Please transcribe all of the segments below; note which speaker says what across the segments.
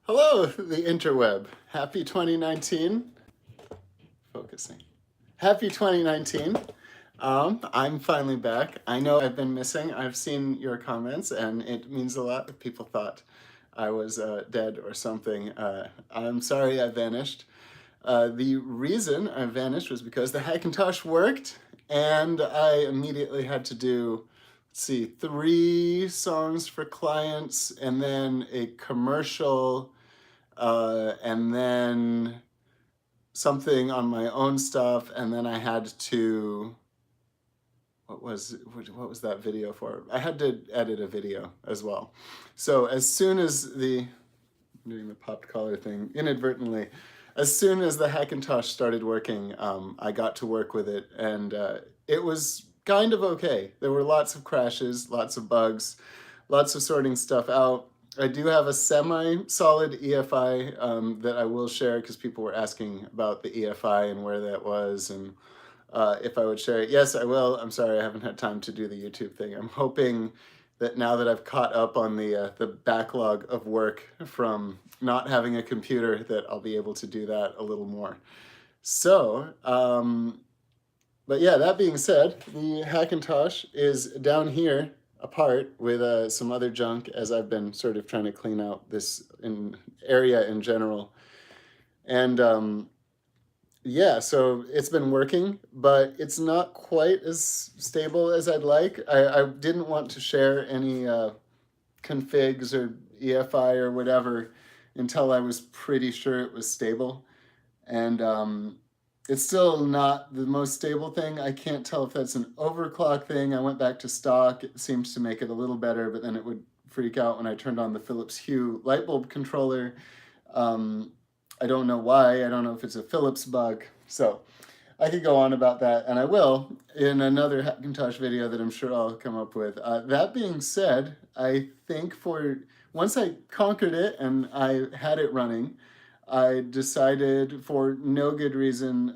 Speaker 1: Hello, the interweb. Happy 2019. Focusing. Happy 2019. I'm finally back. I know I've been missing. I've seen your comments, and it means a lot if people thought I was dead or something. I'm sorry I vanished. The reason I vanished was because the Hackintosh worked, and I immediately had to do, let's see, 3 songs for clients, and then a commercial, and then something on my own stuff, and then I had to, what was that video for? I had to edit a video as well. So as soon as I'm doing the popped collar thing inadvertently, as soon as the Hackintosh started working, I got to work with it, and it was kind of okay. There were lots of crashes, lots of bugs, lots of sorting stuff out. I do have a semi-solid EFI that I will share because people were asking about the EFI and where that was, and if I would share it. Yes, I will. I'm sorry I haven't had time to do the YouTube thing. I'm hoping that now that I've caught up on the backlog of work from not having a computer, that I'll be able to do that a little more. So, but yeah, that being said, the Hackintosh is down here apart with some other junk as I've been sort of trying to clean out this area in general. And yeah, so it's been working, but it's not quite as stable as I'd like. I didn't want to share any configs or EFI or whatever until I was pretty sure it was stable. And it's still not the most stable thing. I can't tell if that's an overclock thing. I went back to stock. It seems to make it a little better, but then it would freak out when I turned on the Philips Hue light bulb controller. I don't know why. I don't know if it's a Philips bug. So I could go on about that, and I will in another Hackintosh video that I'm sure I'll come up with. That being said, I think once I conquered it and I had it running, I decided for no good reason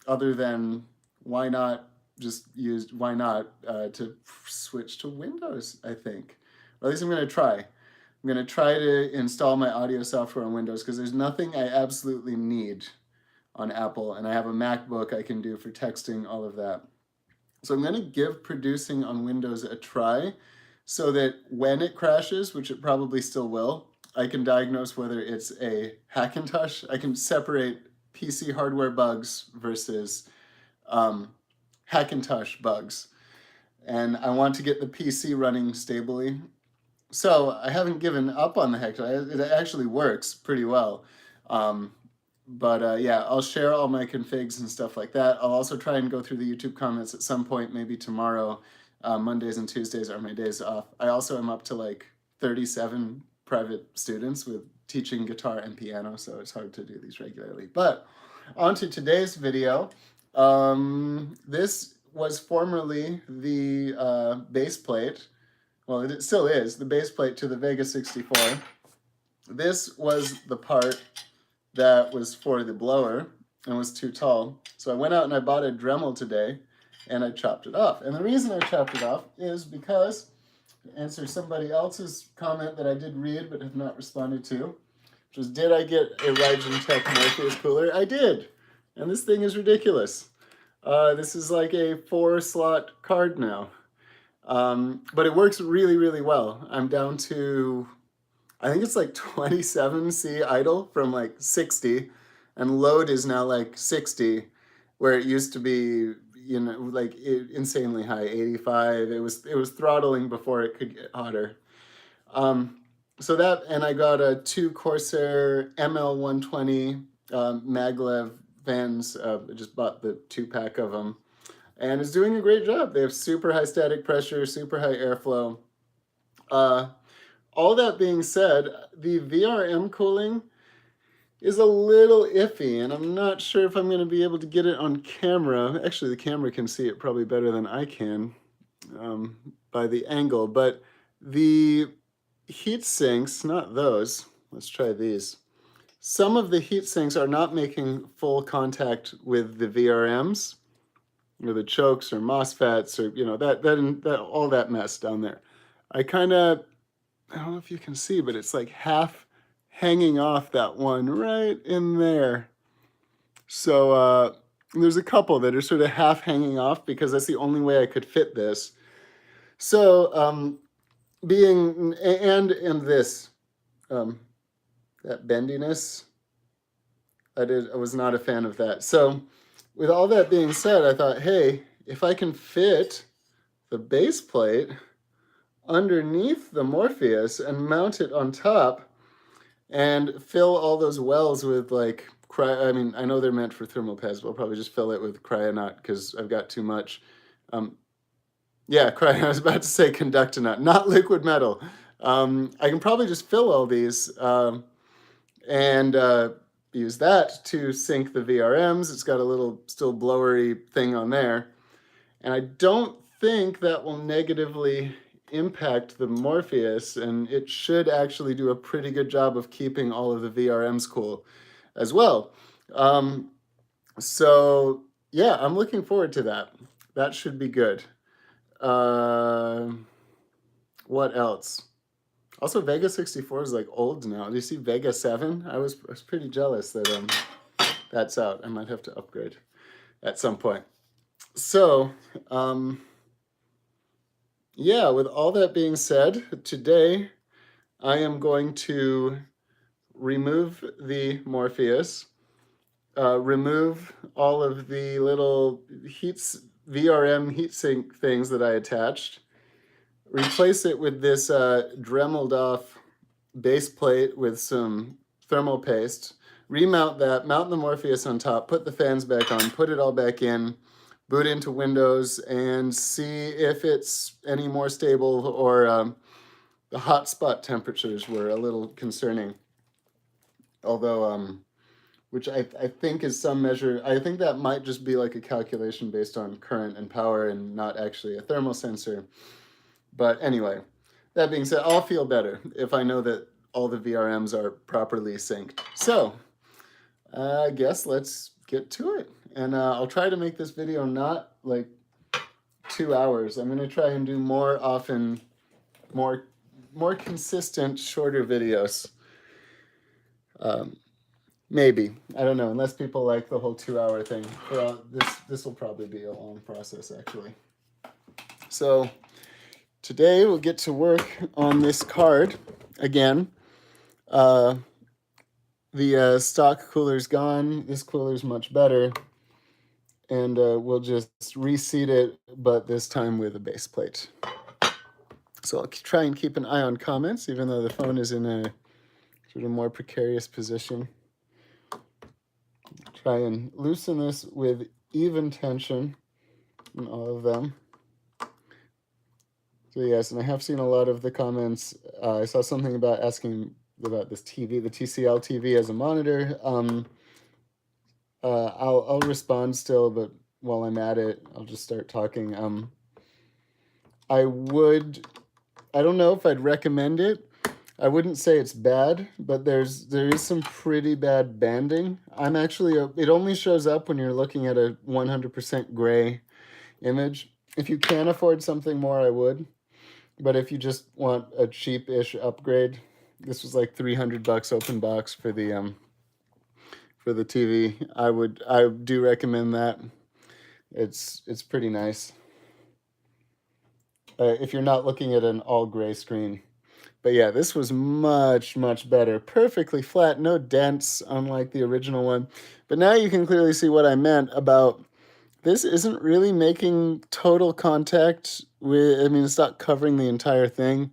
Speaker 1: other than why not to switch to Windows, I think. Or at least I'm going to try. I'm going to try to install my audio software on Windows because there's nothing I absolutely need on Apple, and I have a MacBook I can do for texting, all of that. So I'm going to give producing on Windows a try so that when it crashes, which it probably still will, I can diagnose whether it's a Hackintosh. I can separate PC hardware bugs versus Hackintosh bugs. And I want to get the PC running stably. So I haven't given up on the Hackintosh. It actually works pretty well. But yeah, I'll share all my configs and stuff like that. I'll also try and go through the YouTube comments at some point, maybe tomorrow. Mondays and Tuesdays are my days off. I also am up to like 37 private students with teaching guitar and piano, so it's hard to do these regularly. But on to today's video. This was formerly the base plate. Well, it still is the base plate to the Vega 64. This was the part that was for the blower and was too tall. So I went out and I bought a Dremel today and I chopped it off. And the reason I chopped it off is because, to answer somebody else's comment that I did read but have not responded to, which was, did I get a Ryzen Tech Morpheus cooler? I did. And this thing is ridiculous. This is like a 4-slot card now. But it works really, really well. I'm down to, I think it's like 27C idle from like 60, and load is now like 60, where it used to be, like insanely high, 85. It was throttling before it could get hotter. So that, and I got a 2 Corsair ML120 maglev fans. I just bought the 2-pack of them. And it's doing a great job. They have super high static pressure, super high airflow. All that being said, the VRM cooling is a little iffy, and I'm not sure if I'm going to be able to get it on camera. Actually, the camera can see it probably better than I can by the angle, but the heat sinks, not those. Let's try these. Some of the heat sinks are not making full contact with the VRMs, or the chokes or MOSFETs, or that all that mess down there. I don't know if you can see, but it's like half hanging off that one right in there. So there's a couple that are sort of half hanging off because that's the only way I could fit this. So being, and this, that bendiness, I was not a fan of that. So with all that being said, I thought, hey, if I can fit the base plate underneath the Morpheus and mount it on top and fill all those wells with like, I mean, I know they're meant for thermal pads, but I'll probably just fill it with cryonaut because I've got too much. Yeah, I was about to say conductinaut, not liquid metal. I can probably just fill all these and use that to sync the VRMs. It's got a little still blowery thing on there. And I don't think that will negatively impact the Morpheus, and it should actually do a pretty good job of keeping all of the VRMs cool as well. So yeah, I'm looking forward to that. That should be good. What else? Also, Vega 64 is like old now. Do you see Vega 7? I was pretty jealous that that's out. I might have to upgrade at some point. So, yeah, with all that being said, today I am going to remove the Morpheus, remove all of the little VRM heatsink things that I attached, replace it with this dremeled off base plate with some thermal paste, remount that, mount the Morpheus on top, put the fans back on, put it all back in, boot into Windows, and see if it's any more stable, or the hotspot temperatures were a little concerning. Although, which I think is some measure, I think that might just be like a calculation based on current and power and not actually a thermal sensor. But anyway, that being said, I'll feel better if I know that all the VRMs are properly synced. So I guess let's get to it. And I'll try to make this video not like 2 hours. I'm going to try and do more often, more consistent, shorter videos. Maybe. I don't know, unless people like the whole 2-hour thing. Well, this will probably be a long process, actually. So today we'll get to work on this card again. The stock cooler's gone. This cooler's much better. And we'll just reseat it, but this time with a base plate. So I'll try and keep an eye on comments, even though the phone is in a sort of more precarious position. Try and loosen this with even tension in all of them. So yes, and I have seen a lot of the comments. I saw something about asking about this TV, the TCL TV as a monitor. I'll respond still, but while I'm at it, I'll just start talking. I don't know if I'd recommend it. I wouldn't say it's bad, but there is some pretty bad banding. I'm actually, it only shows up when you're looking at a 100% gray image. If you can afford something more, I would. But if you just want a cheap-ish upgrade, this was like $300 open box for the TV. I do recommend that. It's pretty nice. If you're not looking at an all gray screen. But yeah, this was much, much better. Perfectly flat, no dents, unlike the original one. But now you can clearly see what I meant about this isn't really making total contact with, I mean, it's not covering the entire thing.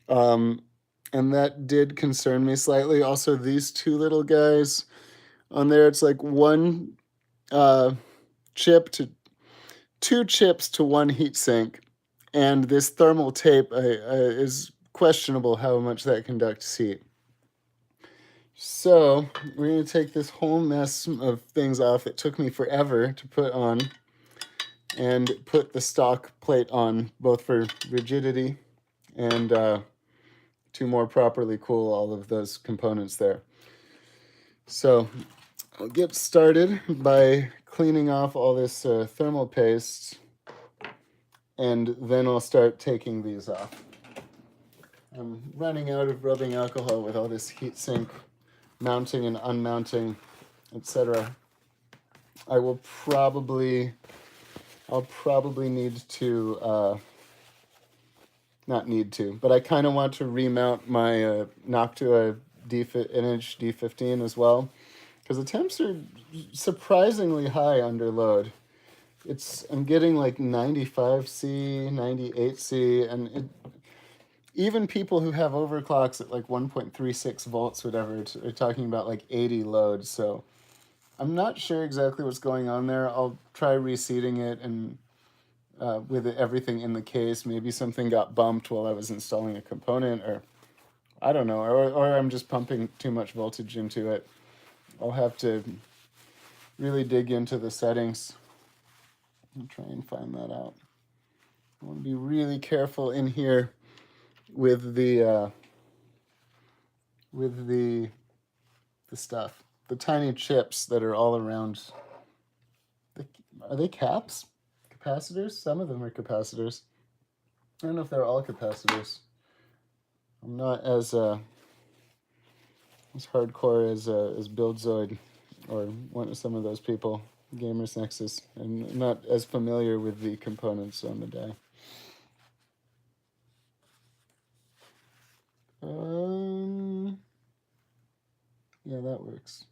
Speaker 1: And that did concern me slightly. Also, these two little guys on there, it's like one chip to two chips to one heatsink. And this thermal tape is questionable how much that conducts heat. So we're going to take this whole mess of things off. It took me forever to put on and put the stock plate on, both for rigidity and to more properly cool all of those components there. So I'll get started by cleaning off all this thermal paste, and then I'll start taking these off. I'm running out of rubbing alcohol with all this heatsink mounting and unmounting, etc. I'll probably need to, not need to, but I kind of want to remount my Noctua Inage D15 as well, because the temps are surprisingly high under load. I'm getting like 95C, 98C, and even people who have overclocks at like 1.36 volts, whatever, are talking about like 80 loads. So I'm not sure exactly what's going on there. I'll try reseating it and with everything in the case. Maybe something got bumped while I was installing a component, or I don't know, or I'm just pumping too much voltage into it. I'll have to really dig into the settings and try and find that out. I want to be really careful in here with the stuff, the tiny chips that are all around. Are they caps? Capacitors? Some of them are capacitors. I don't know if they're all capacitors. I'm not as hardcore as Buildzoid or some of those people, Gamers Nexus. I'm not as familiar with the components on the die. Yeah, that works.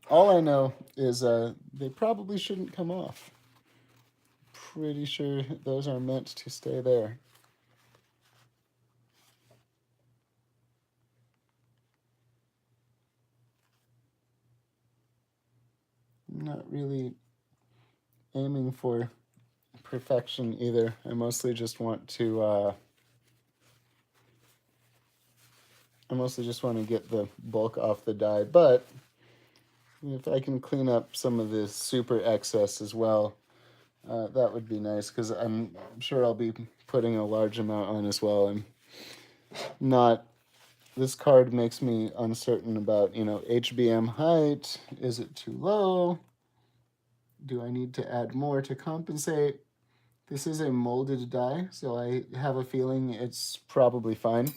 Speaker 1: All I know is they probably shouldn't come off. Pretty sure those are meant to stay there. I'm not really aiming for perfection either. I mostly just want to get the bulk off the die, but if I can clean up some of the super excess as well, that would be nice, because I'm sure I'll be putting a large amount on as well. I'm not, this card makes me uncertain about, HBM height. Is it too low? Do I need to add more to compensate? This is a molded die, so I have a feeling it's probably fine.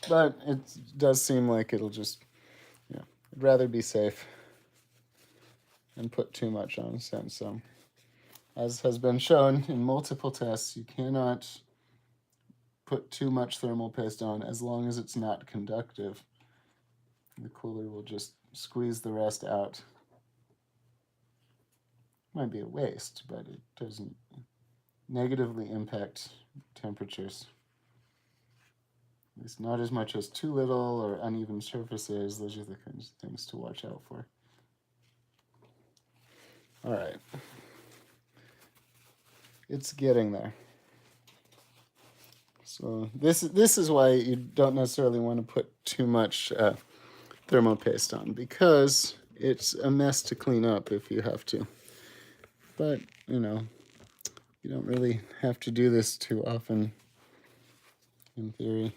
Speaker 1: But it does seem like it'll just, I'd rather be safe and put too much on since, as has been shown in multiple tests, you cannot put too much thermal paste on as long as it's not conductive. The cooler will just squeeze the rest out. Might be a waste, but it doesn't negatively impact temperatures. At least not as much as too little or uneven surfaces. Those are the kinds of things to watch out for. All right. It's getting there. So this is why you don't necessarily want to put too much thermal paste on, because it's a mess to clean up if you have to. But, you don't really have to do this too often, in theory.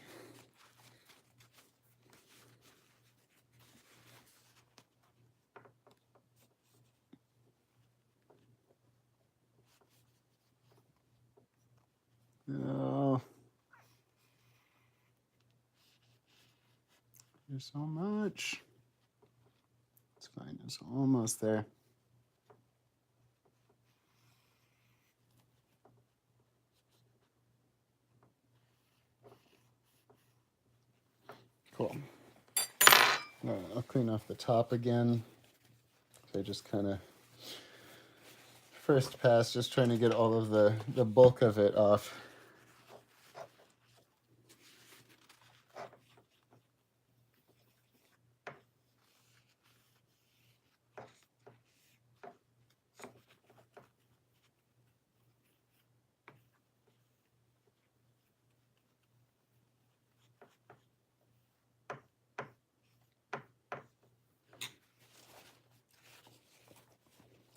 Speaker 1: Oh, there's so much. It's fine, it's almost there. Cool. I'll clean off the top again. So I just kind of, first pass, just trying to get all of the bulk of it off.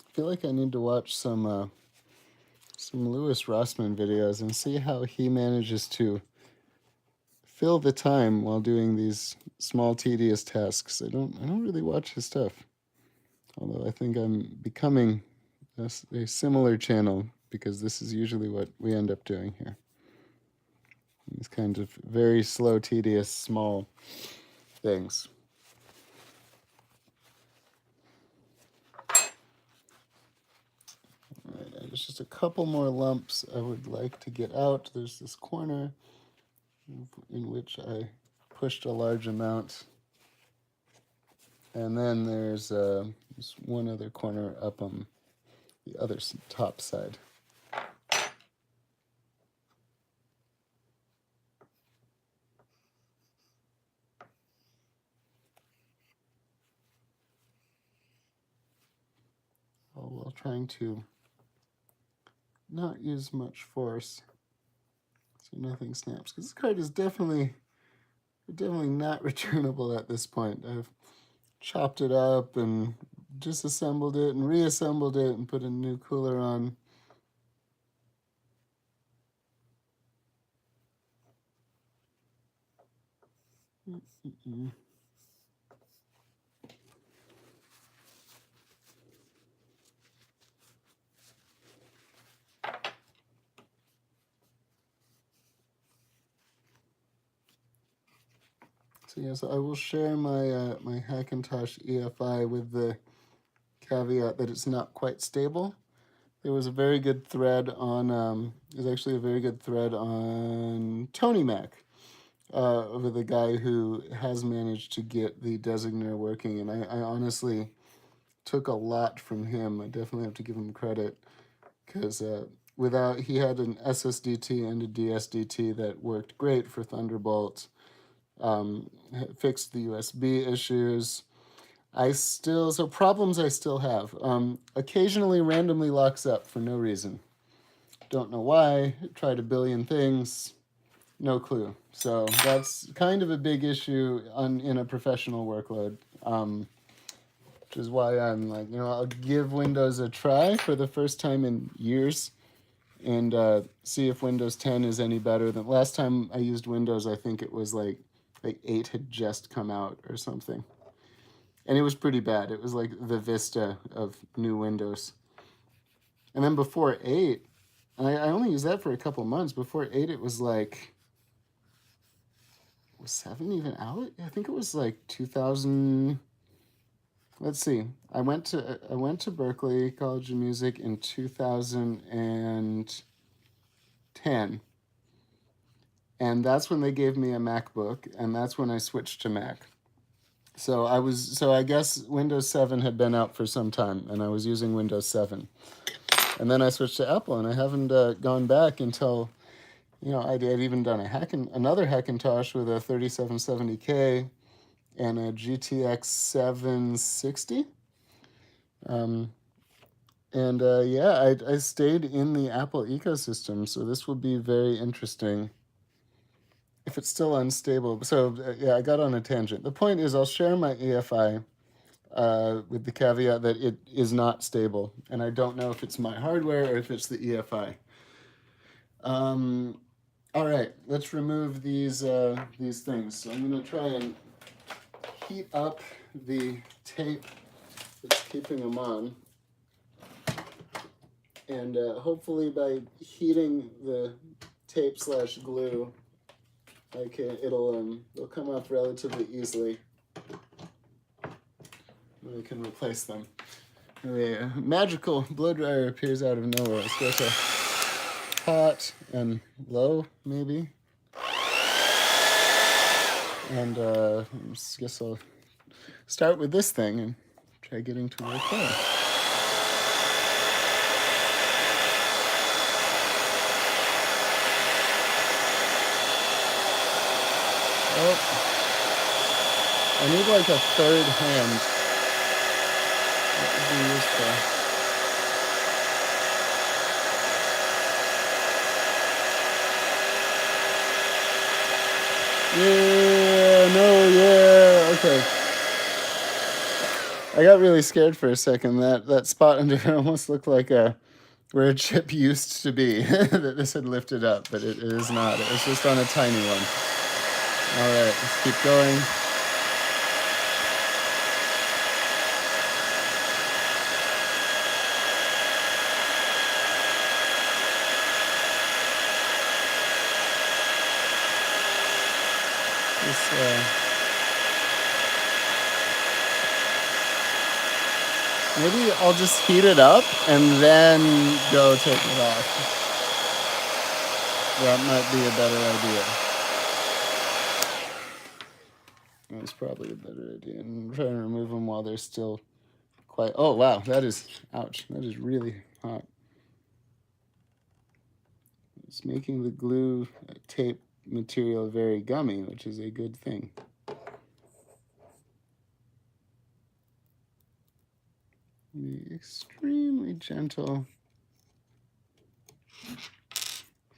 Speaker 1: I feel like I need to watch some Louis Rossmann videos and see how he manages to fill the time while doing these small, tedious tasks. I don't really watch his stuff, although I think I'm becoming a similar channel, because this is usually what we end up doing here. These kinds of very slow, tedious, small things. All right, there's just a couple more lumps I would like to get out. There's this corner in which I pushed a large amount. And then there's one other corner up on the other top side. All while trying to not use much force so nothing snaps. Because this card is definitely not returnable at this point. I've chopped it up and disassembled it and reassembled it and put a new cooler on. So yes, I will share my my Hackintosh EFI with the caveat that it's not quite stable. There was a very good thread on, there's actually a very good thread on Tony Mac with a guy who has managed to get the designer working, and I honestly took a lot from him. I definitely have to give him credit, because he had an SSDT and a DSDT that worked great for Thunderbolt, fixed the USB issues. So problems I still have. Occasionally randomly locks up for no reason. Don't know why. Tried a billion things. No clue. So that's kind of a big issue in a professional workload. Which is why I'm like, I'll give Windows a try for the first time in years and see if Windows 10 is any better than last time I used Windows. I think it was like 8 had just come out or something. And it was pretty bad. It was like the Vista of new Windows. And then before 8, I only used that for a couple months. Before 8, it was like, was 7 even out? I think it was like 2000. Let's see. I went to Berklee College of Music in 2010. And that's when they gave me a MacBook, and that's when I switched to Mac. So I guess Windows 7 had been out for some time, and I was using Windows 7. And then I switched to Apple, and I haven't gone back until, I'd even done another Hackintosh with a 3770K and a GTX 760. I stayed in the Apple ecosystem, so this will be very interesting if it's still unstable. So I got on a tangent. The point is I'll share my EFI with the caveat that it is not stable, and I don't know if it's my hardware or if it's the EFI. All right, let's remove these things. So I'm going to try and heat up the tape that's keeping them on. And hopefully by heating the tape/glue, it'll come off relatively easily. And we can replace them. The magical blow dryer appears out of nowhere. Let's go to hot and low, maybe. And I guess I'll start with this thing and try getting to work there. Oh, I need like a third hand. That would be useful. Okay. I got really scared for a second. That spot under there almost looked like where a chip used to be that this had lifted up, but it is not. It was just on a tiny one. All right, let's keep going. Maybe I'll just heat it up and then go take it off. That might be a better idea. That's probably a better idea. And try and remove them while they're still quite... Oh, wow, that is... Ouch, that is really hot. It's making the glue tape material very gummy, which is a good thing. Be extremely gentle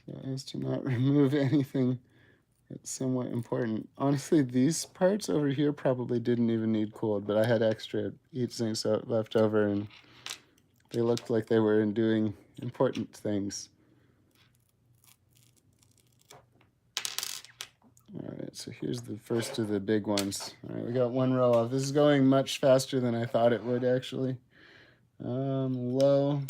Speaker 1: so as to not remove anything that's somewhat important. Honestly, these parts over here probably didn't even need cooled, but I had extra heat sinks left over, and they looked like they were doing important things. All right, so here's the first of the big ones. All right, we got one row off. This is going much faster than I thought it would, actually. Low.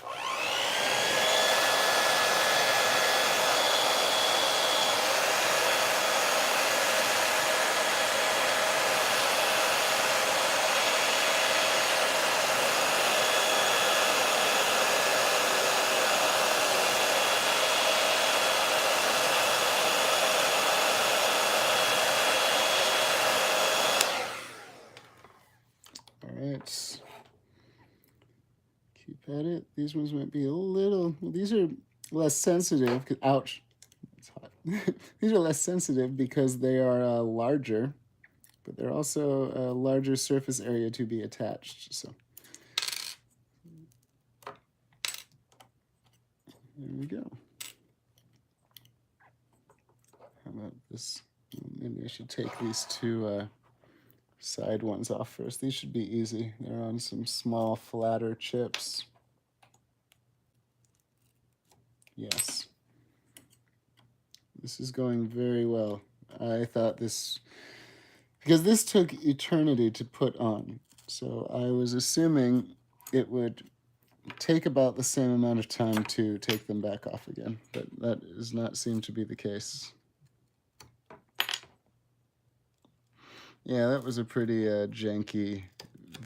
Speaker 1: Keep at it. These ones might be a little... These are less sensitive. Ouch. It's hot. These are less sensitive because they are larger, but they're also a larger surface area to be attached. So there we go. How about this? Maybe I should take these two side ones off first. These should be easy. They're on some small, flatter chips. Yes. This is going very well. I thought this... Because this took eternity to put on. So I was assuming it would take about the same amount of time to take them back off again. But that does not seem to be the case. Yeah, that was a pretty janky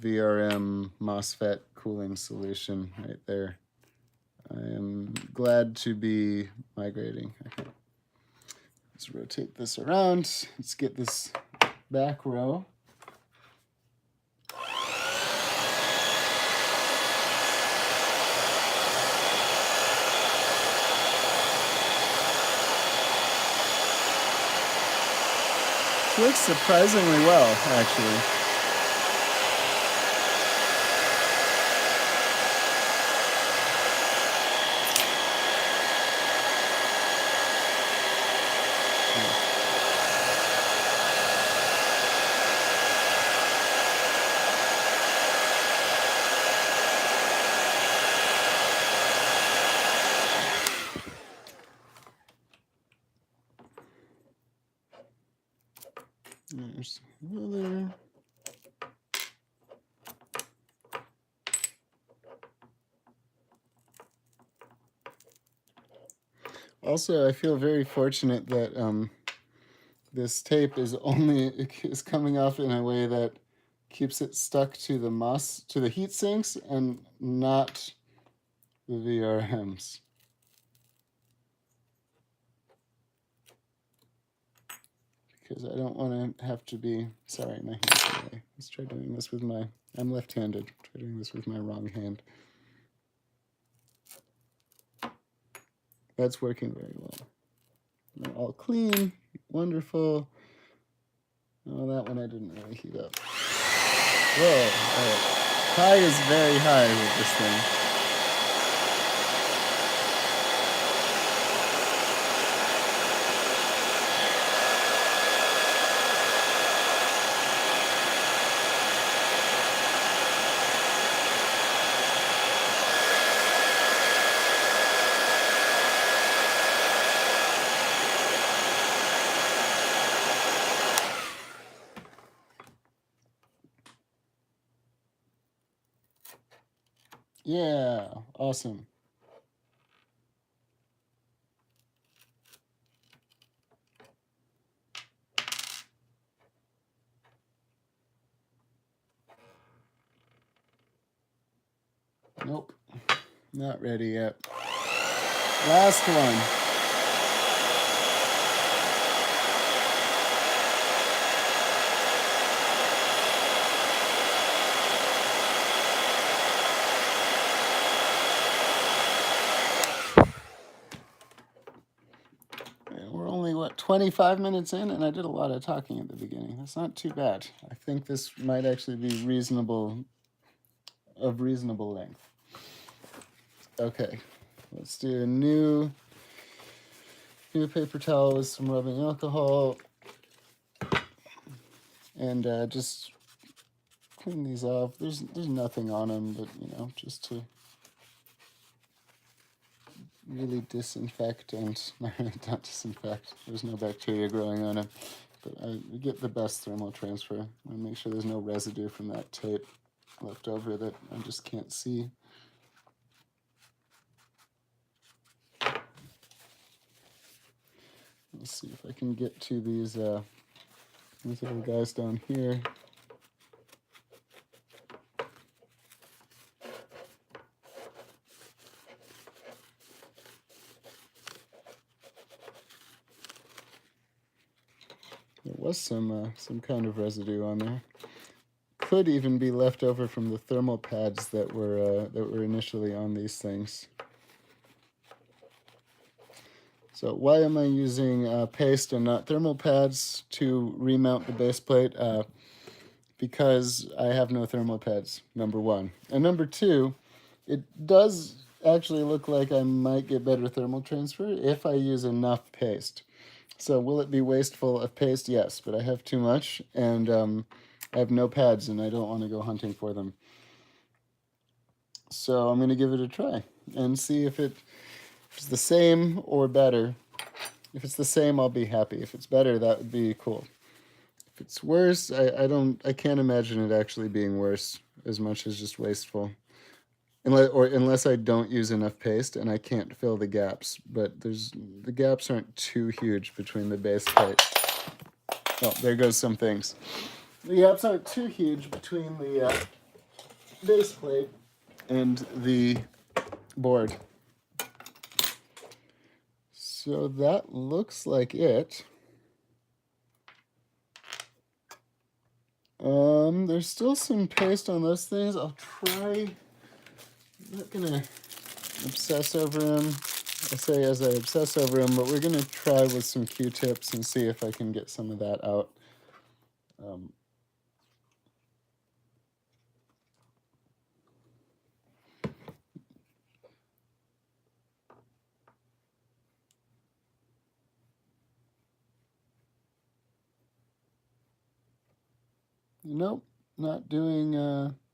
Speaker 1: VRM MOSFET cooling solution right there. I am glad to be migrating. Okay. Let's rotate this around. Let's get this back row. It works surprisingly well, actually. There's another. Also, I feel very fortunate that this tape is coming off in a way that keeps it stuck to the heat sinks and not the VRMs. Because I don't want to have to be... Sorry, my hand's away. Let's try doing this with my... I'm left-handed. Try doing this with my wrong hand. That's working very well. They're all clean. Wonderful. Oh, that one I didn't really heat up. Whoa. All right. High is very high with this thing. Yeah, awesome. Nope, not ready yet. Last one. We're only, what, 25 minutes in, and I did a lot of talking at the beginning. That's not too bad. I think this might actually be reasonable, of reasonable length. Okay, let's do a new paper towel with some rubbing alcohol, and just clean these off. There's nothing on them, but you know, just to really disinfect and not disinfect. There's no bacteria growing on them, but I get the best thermal transfer. I make sure there's no residue from that tape left over that I just can't see. Let's see if I can get to these little guys down here. There was some kind of residue on there. Could even be left over from the thermal pads that were initially on these things. So why am I using paste and not thermal pads to remount the base plate? Because I have no thermal pads, number one. And number two, it does actually look like I might get better thermal transfer if I use enough paste. So will it be wasteful of paste? Yes, but I have too much, and I have no pads, and I don't want to go hunting for them. So I'm going to give it a try and see if it's the same or better. If it's the same, I'll be happy. If it's better, that would be cool. If it's worse, I can't imagine it actually being worse as much as just wasteful. Unless I don't use enough paste and I can't fill the gaps. But the gaps aren't too huge between the base plate. Oh, there goes some things. The gaps aren't too huge between the base plate and the board. So that looks like it. There's still some paste on those things. I'll try. I'm not gonna obsess over them. I say as I obsess over them, but we're gonna try with some Q-tips and see if I can get some of that out. Nope, not doing,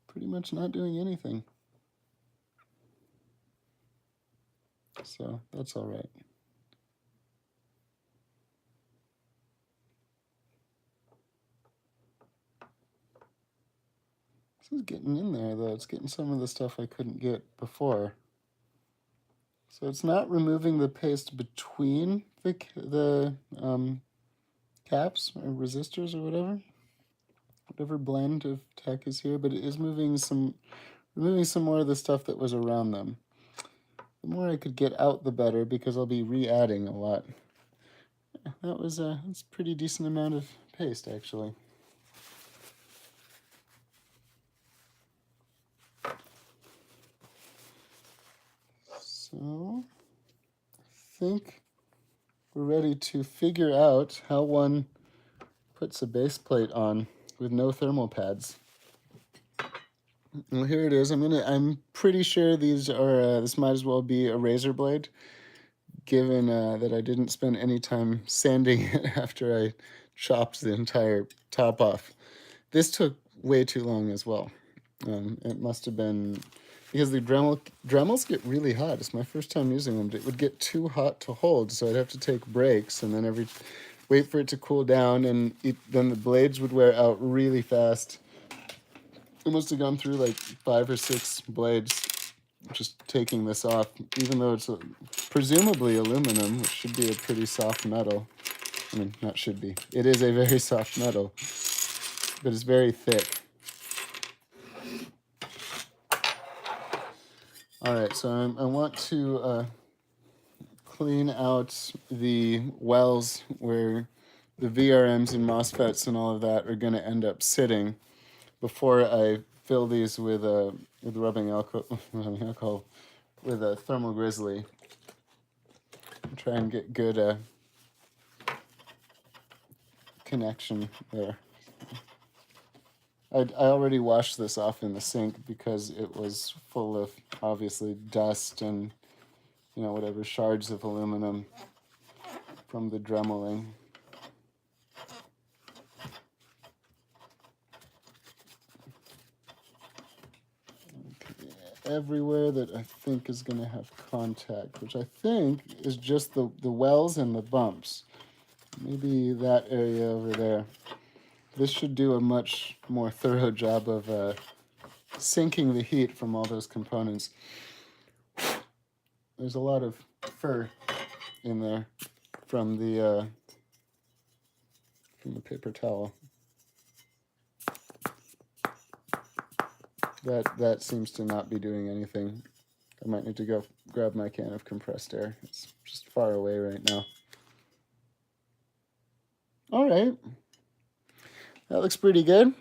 Speaker 1: pretty much not doing anything. So that's all right. This is getting in there, though. It's getting some of the stuff I couldn't get before. So it's not removing the paste between the caps or resistors or whatever blend of tech is here, but it is removing some more of the stuff that was around them. The more I could get out, the better, because I'll be re-adding a lot. That's a pretty decent amount of paste, actually. So I think we're ready to figure out how one puts a base plate on with no thermal pads. Well, here it is. I'm pretty sure these are. This might as well be a razor blade, given that I didn't spend any time sanding it after I chopped the entire top off. This took way too long as well. It must have been because the Dremels get really hot. It's my first time using them. It would get too hot to hold, so I'd have to take breaks and then wait for it to cool down, and then the blades would wear out really fast. I must have gone through like 5 or 6 blades just taking this off, even though it's presumably aluminum, which should be a pretty soft metal. I mean, not should be. It is a very soft metal, but it's very thick. All right, so I want to clean out the wells where the VRMs and MOSFETs and all of that are going to end up sitting before I fill these with rubbing alcohol with a thermal grizzly. Try and get good connection there. I already washed this off in the sink because it was full of obviously dust and whatever shards of aluminum from the dremeling. Okay. Everywhere that I think is going to have contact, which I think is just the wells and the bumps. Maybe that area over there. This should do a much more thorough job of sinking the heat from all those components. There's a lot of fur in there from the paper towel. That seems to not be doing anything. I might need to go grab my can of compressed air. It's just far away right now. All right. That looks pretty good.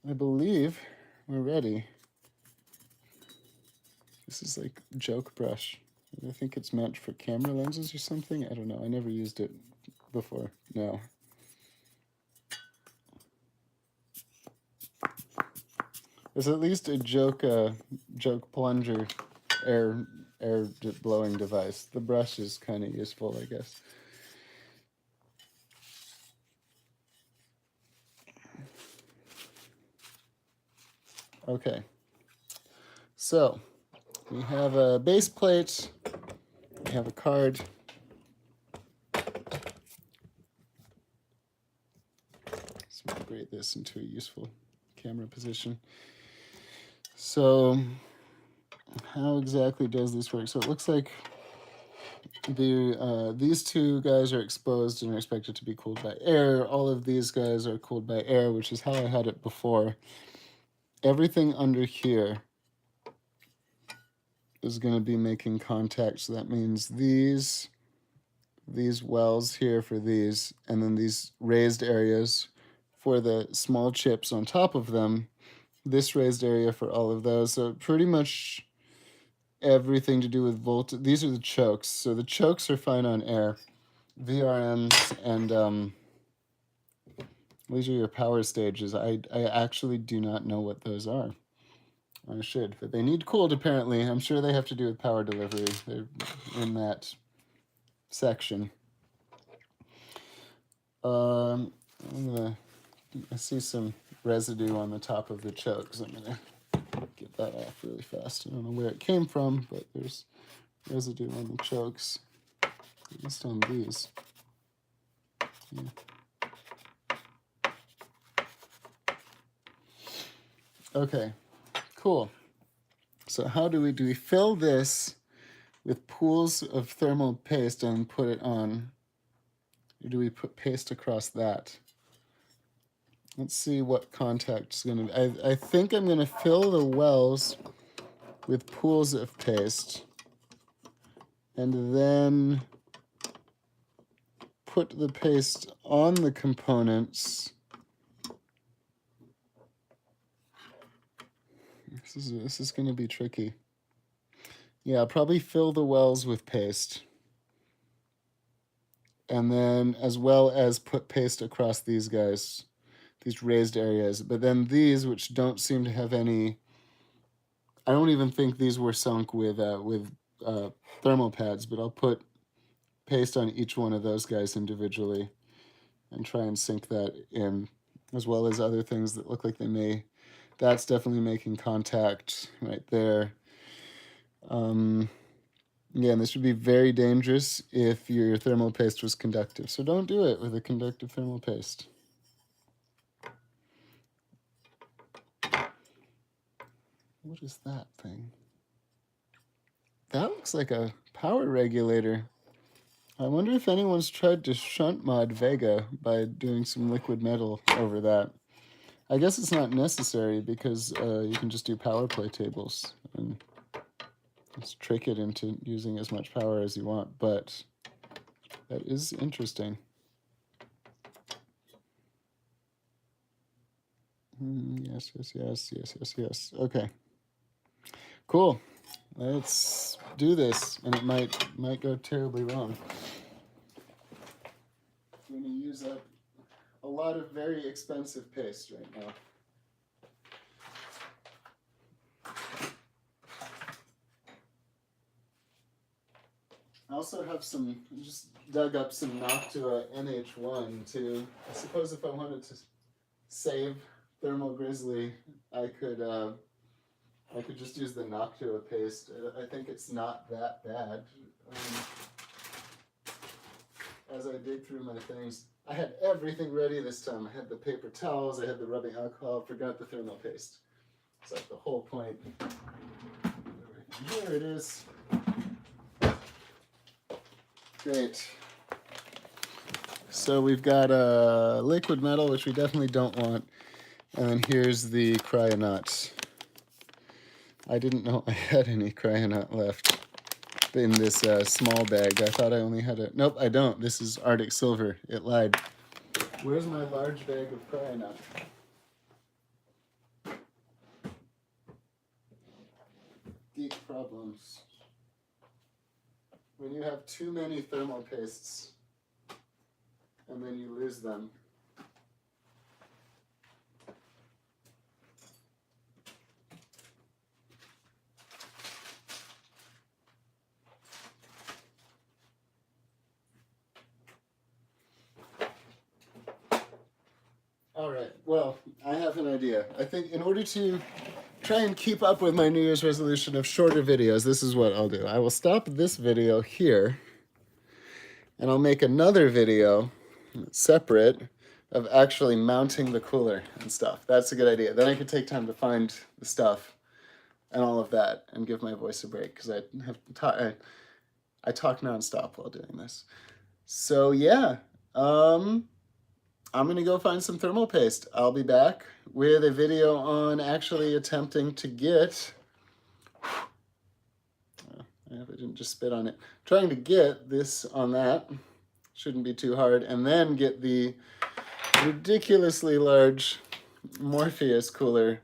Speaker 1: I believe we're ready. This is like joke brush. I think it's meant for camera lenses or something. I don't know. I never used it before. No. It's at least a joke plunger air blowing device. The brush is kind of useful, I guess. Okay. So we have a base plate. We have a card. Let's migrate this into a useful camera position. So how exactly does this work? So it looks like these two guys are exposed and are expected to be cooled by air. All of these guys are cooled by air, which is how I had it before. Everything under here is going to be making contact. So that means these wells here for these, and then these raised areas for the small chips on top of them, this raised area for all of those. So pretty much everything to do with voltage. These are the chokes. So the chokes are fine on air. VRMs and these are your power stages. I actually do not know what those are. I should, but they need cooled apparently. I'm sure they have to do with power delivery. They're in that section. I see some residue on the top of the chokes. I'm gonna get that off really fast. I don't know where it came from, but there's residue on the chokes, at least on these. Yeah. Okay, cool. So how do we fill this with pools of thermal paste and put it on? Or do we put paste across that? Let's see what contact is going to be. I think I'm going to fill the wells with pools of paste and then put the paste on the components. This is going to be tricky. Yeah, I'll probably fill the wells with paste. And then as well as put paste across these guys, these raised areas. But then these, which don't seem to have any, I don't even think these were sunk with thermal pads, but I'll put paste on each one of those guys individually and try and sink that in, as well as other things that look like they may. That's definitely making contact right there. Yeah, and this would be very dangerous if your thermal paste was conductive. So don't do it with a conductive thermal paste. What is that thing? That looks like a power regulator. I wonder if anyone's tried to shunt mod Vega by doing some liquid metal over that. I guess it's not necessary because you can just do power play tables and just trick it into using as much power as you want, but that is interesting. Yes, yes, yes, yes, yes, yes. Okay. Cool. Let's do this, and it might go terribly wrong. I'm going to use up a lot of very expensive paste right now. I also have just dug up some Noctua NH1 too. I suppose if I wanted to save Thermal Grizzly, I could just use the Noctua paste. I think it's not that bad. As I dig through my things, I had everything ready this time. I had the paper towels, I had the rubbing alcohol, forgot the thermal paste. It's like the whole point. Here it is. Great. So we've got a liquid metal, which we definitely don't want. And then here's the cryonaut. I didn't know I had any cryonaut left in this small bag. I thought I only had a... Nope, I don't. This is Arctic Silver. It lied. Where's my large bag of cryonaut? Deep problems. When you have too many thermal pastes and then you lose them. All right, well, I have an idea. I think in order to try and keep up with my New Year's resolution of shorter videos, this is what I'll do. I will stop this video here, and I'll make another video separate of actually mounting the cooler and stuff. That's a good idea. Then I can take time to find the stuff and all of that and give my voice a break because I talk nonstop while doing this. So yeah, I'm gonna go find some thermal paste. I'll be back with a video on actually attempting to get, I hope I didn't just spit on it, trying to get this on that, shouldn't be too hard, and then get the ridiculously large Morpheus cooler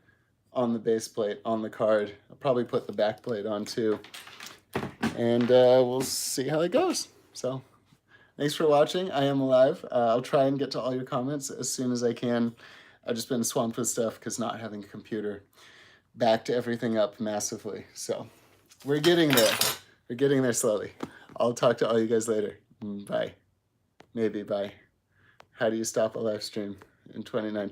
Speaker 1: on the base plate, on the card. I'll probably put the back plate on too, and we'll see how it goes. So thanks for watching. I am alive. I'll try and get to all your comments as soon as I can. I've just been swamped with stuff because not having a computer backed everything up massively. So we're getting there. We're getting there slowly. I'll talk to all you guys later. Bye. Maybe bye. How do you stop a live stream in 2019?